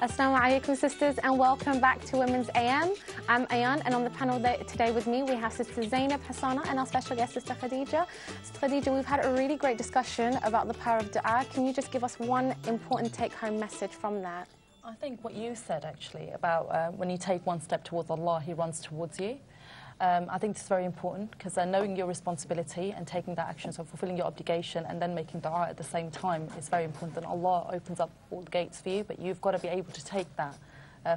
Assalamu alaikum, sisters, and welcome back to Women's AM. I'm Ayan, and on the panel today with me we have Sister Zainab Hassana and our special guest, Sister Khadija. Sister Khadija, we've had a really great discussion about the power of dua. Can you just give us one important take-home message from that? I think what you said, actually, about when you take one step towards Allah, He runs towards you. I think this is very important because knowing your responsibility and taking that action, so fulfilling your obligation and then making dua at the same time is very important. And Allah opens up all the gates for you, but you've got to be able to take that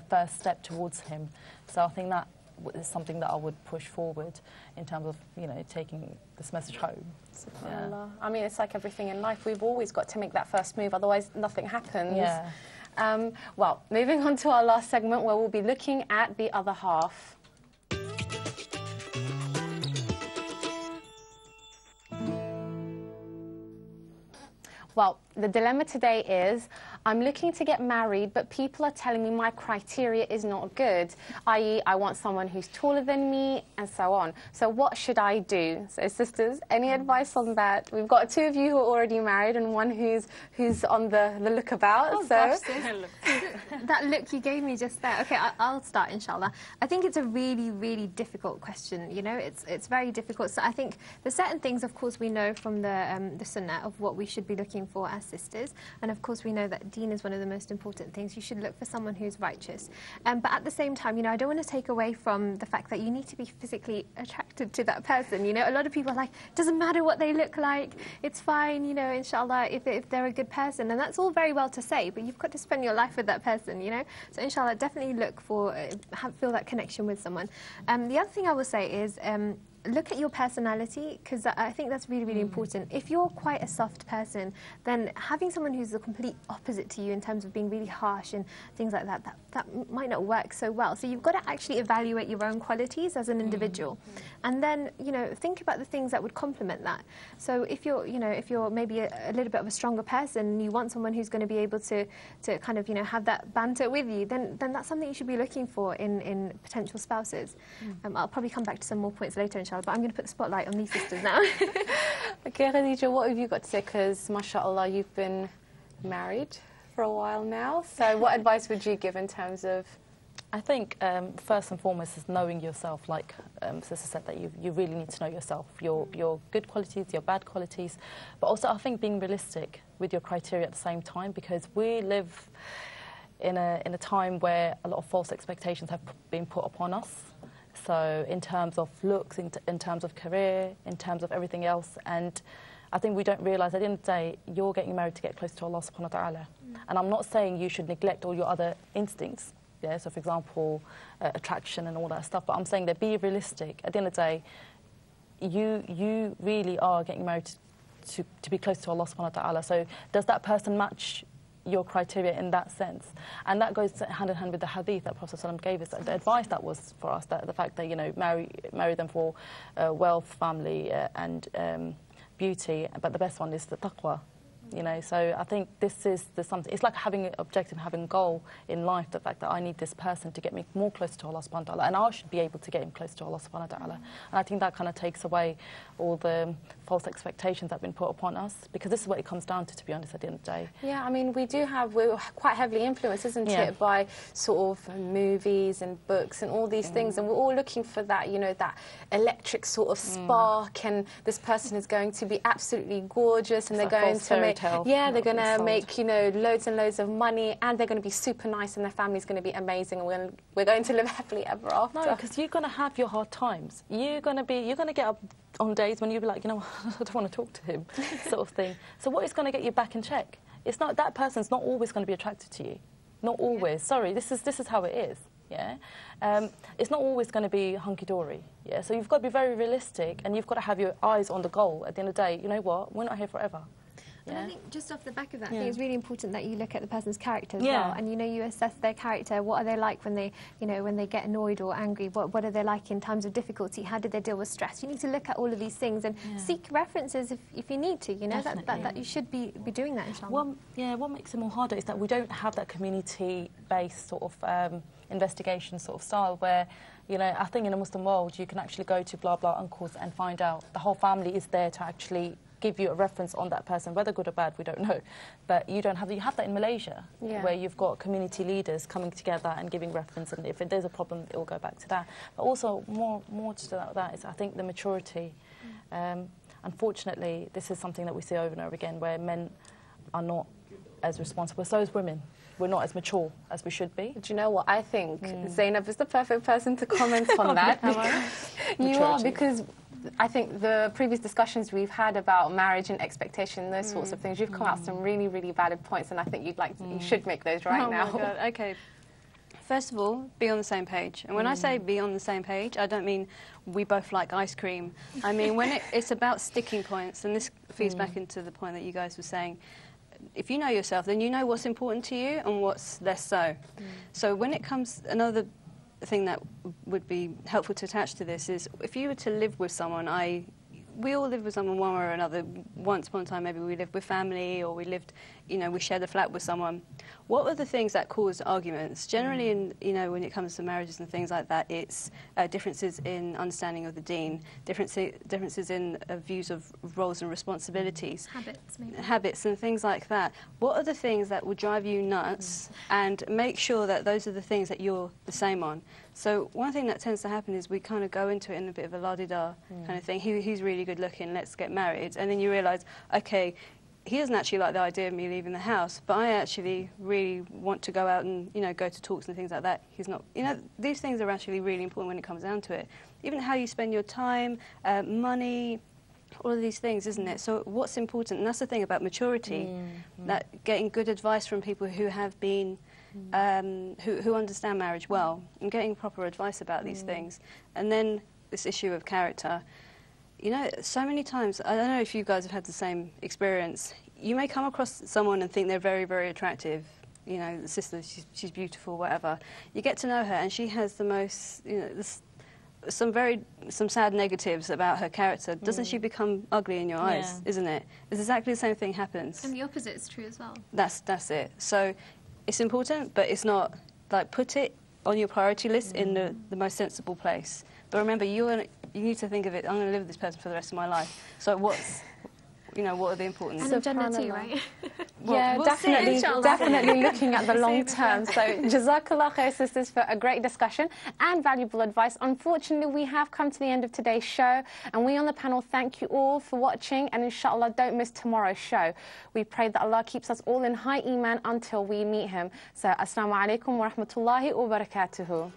first step towards Him. So I think that is something that I would push forward in terms of, you know, taking this message home. Yeah. I mean, it's like everything in life. We've always got to make that first move, otherwise nothing happens. Yeah. Well, moving on to our last segment where we'll be looking at the other half. Well, the dilemma today is I'm looking to get married, but people are telling me my criteria is not good, i.e. I want someone who's taller than me and so on. So what should I do? So sisters, any advice on that? We've got two of you who are already married and one who's on the lookabout. Oh, so that look you gave me just there. Okay, I'll start, inshallah. I think it's a really, really difficult question. You know, it's very difficult. So I think there's certain things, of course, we know from the sunnah of what we should be looking for as sisters, and of course we know that deen is one of the most important things. You should look for someone who's righteous, but at the same time, you know, I don't want to take away from the fact that you need to be physically attracted to that person. You know, a lot of people are like, doesn't matter what they look like, it's fine, you know, inshallah, if they're a good person, and that's all very well to say, but you've got to spend your life with that person, you know. So inshallah, definitely look for feel that connection with someone. The other thing I will say is look at your personality, because I think that's really, really important. If you're quite a soft person, then having someone who's the complete opposite to you in terms of being really harsh and things like that, that might not work so well. So you've got to actually evaluate your own qualities as an individual. And then, you know, think about the things that would complement that. So if you're, you know, if you're maybe a little bit of a stronger person and you want someone who's going to be able to kind of, you know, have that banter with you, then that's something you should be looking for in potential spouses. I'll probably come back to some more points later, inshallah, but I'm going to put the spotlight on these sisters now. Okay, Khadija, what have you got to say? Because, mashallah, you've been married for a while now. So what advice would you give in terms of... I think first and foremost is knowing yourself. Like Sister said, that you really need to know yourself, your good qualities, your bad qualities, but also I think being realistic with your criteria at the same time, because we live in a time where a lot of false expectations have been put upon us. So in terms of looks, in terms of career, in terms of everything else, and I think we don't realise at the end of the day, you're getting married to get close to Allah subhanahu wa ta'ala. And I'm not saying you should neglect all your other instincts, yeah, so for example, attraction and all that stuff, but I'm saying that be realistic. At the end of the day, you really are getting married to be close to Allah subhanahu wa ta'ala. So does that person match your criteria in that sense? And that goes hand in hand with the hadith that Prophet ﷺ gave us, the advice that was for us, that the fact that, you know, marry them for wealth, family and beauty, but the best one is the taqwa. You know, so I think this is something. It's like having an objective, having a goal in life. The fact that I need this person to get me more close to Allah subhanahu wa ta'ala, and I should be able to get him close to Allah subhanahu wa ta'ala. And I think that kind of takes away all the false expectations that have been put upon us, because this is what it comes down to be honest, at the end of the day. Yeah, I mean, we're quite heavily influenced, isn't it, by sort of movies and books and all these things, and we're all looking for that, you know, that electric sort of spark, and this person is going to be absolutely gorgeous, and they're going to make, they're going to make, you know, loads and loads of money, and they're going to be super nice, and their family's going to be amazing, and we're going to live happily ever after. No, because you're going to have your hard times. You're going to get up on days when you'll be like, you know, I don't want to talk to him, sort of thing. So what is going to get you back in check? It's not, that person's not always going to be attracted to you. Not always. Sorry, this is how it is. Yeah, it's not always going to be hunky-dory. Yeah, so you've got to be very realistic, and you've got to have your eyes on the goal. At the end of the day, you know what? We're not here forever. And I think just off the back of that, I think it's really important that you look at the person's character as well, and you know, you assess their character. What are they like when they, you know, when they get annoyed or angry? What are they like in times of difficulty? How did they deal with stress? You need to look at all of these things and seek references if you need to. You know, that you should be doing that, inshallah. What makes it more harder is that we don't have that community-based sort of investigation sort of style where, you know, I think in a Muslim world you can actually go to blah blah uncles and find out the whole family is there to actually give you a reference on that person, whether good or bad, we don't know. But you don't have, you have that in Malaysia, where you've got community leaders coming together and giving reference, and if there's a problem, it will go back to that. But also, more to that is, I think, the maturity. Unfortunately, this is something that we see over and over again, where men are not as responsible, so as women. We're not as mature as we should be. Do you know what? I think Zainab is the perfect person to comment on that. You are, because I think the previous discussions we've had about marriage and expectation, those sorts of things, you've come out with some really, really valid points, and I think you should make those right now. My God. Okay. First of all, be on the same page. And when I say be on the same page, I don't mean we both like ice cream. I mean, when it's about sticking points, and this feeds back into the point that you guys were saying, if you know yourself, then you know what's important to you and what's less so. So when it comes, another thing that would be helpful to attach to this is, if you were to live with someone, we all live with someone one way or another. Once upon a time, maybe we lived with family, or we lived, we shared a flat with someone. What are the things that cause arguments? Generally, when it comes to marriages and things like that, it's differences in understanding of the deen, differences in views of roles and responsibilities. Habits, maybe. Habits and things like that. What are the things that will drive you nuts? And make sure that those are the things that you're the same on. So one thing that tends to happen is we kind of go into it in a bit of a la-di-da kind of thing. He's really good looking, let's get married. And then you realise, okay, he doesn't actually like the idea of me leaving the house, but I actually really want to go out and, go to talks and things like that. He's not, these things are actually really important when it comes down to it. Even how you spend your time, money, all of these things, isn't it? So what's important, and that's the thing about maturity, that getting good advice from people who have been who understand marriage well, and getting proper advice about these things. And then this issue of character. So many times, I don't know if you guys have had the same experience, you may come across someone and think they're very, very attractive. The sister, she's beautiful, whatever. You get to know her, and she has the most, some sad negatives about her character. Doesn't she become ugly in your eyes, isn't it? It's exactly the same thing happens. And the opposite is true as well. That's it. So it's important, but it's not, put it on your priority list in the most sensible place. But remember, you need to think of it, I'm going to live with this person for the rest of my life. So what are the important things? And Jannah too, right? We'll definitely looking at the long term. So Jazakallah khair, sisters, for a great discussion and valuable advice. Unfortunately, we have come to the end of today's show, and we on the panel thank you all for watching, and inshallah don't miss tomorrow's show. We pray that Allah keeps us all in high iman until we meet him. So assalamu alaikum wa rahmatullahi wa barakatuhu.